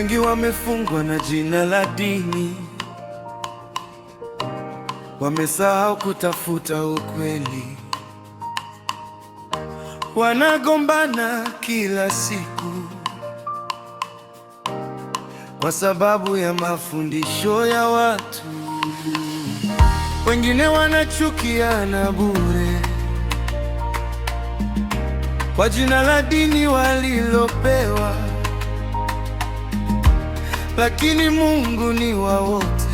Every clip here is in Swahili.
Wengi wamefungwa na jina la dini, wamesahau kutafuta ukweli. Wanagombana kila siku kwa sababu ya mafundisho ya watu. Wengine wanachukiana bure kwa jina la dini walilopewa, lakini Mungu ni wa wote,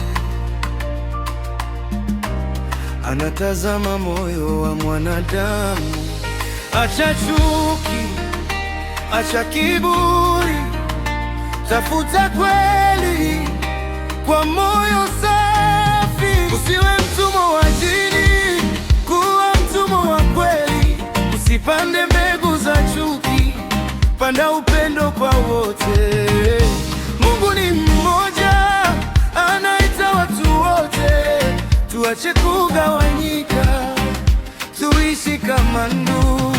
anatazama moyo wa mwanadamu. Acha chuki, acha kiburi, tafuta kweli kwa moyo safi. Usiwe mtumwa wa dini, kuwa mtumwa wa kweli. Usipande mbegu za chuki, panda upendo kwa wote. Mungu ni mmoja, anaita watu wote. Tuache kugawanyika, tuishi kama ndugu.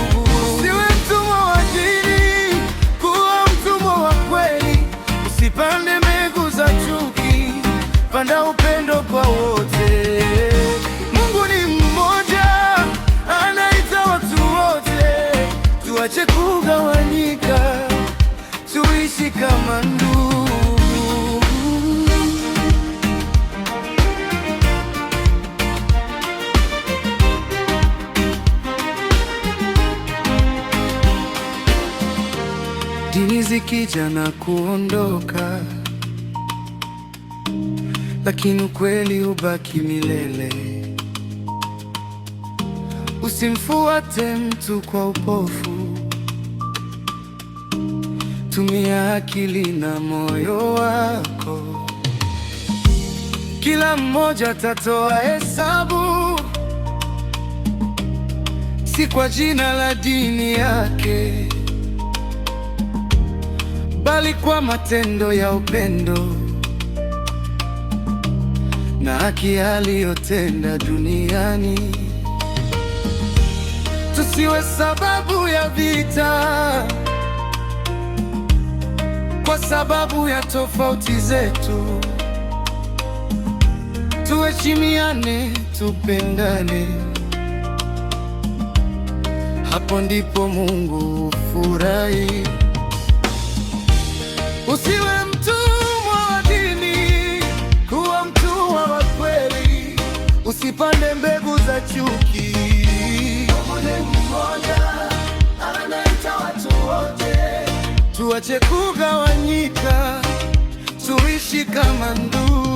Usiwe mtumwa wa dini, kuwa mtumwa wa kweli. Usipande mbegu za chuki, panda upendo kwa wote. Mungu ni mmoja, anaita watu wote. Tuache kugawanyika, tuishi kama ndugu. Dini zikija na kuondoka, lakini ukweli hubaki milele. Usimfuate mtu kwa upofu, tumia akili na moyo wako. Kila mmoja atatoa hesabu, si kwa jina la dini yake, bali kwa matendo ya upendo na haki aliyotenda duniani. Tusiwe sababu ya vita kwa sababu ya tofauti zetu. Tuheshimiane, tupendane, hapo ndipo Mungu hufurahi. Usiwe mtumwa wa dini, kuwa mtumwa wa kweli. Usipande mbegu za chuki. Mungu ni mmoja, anaita watu wote. Tuache kugawanyika, tuishi kama ndugu.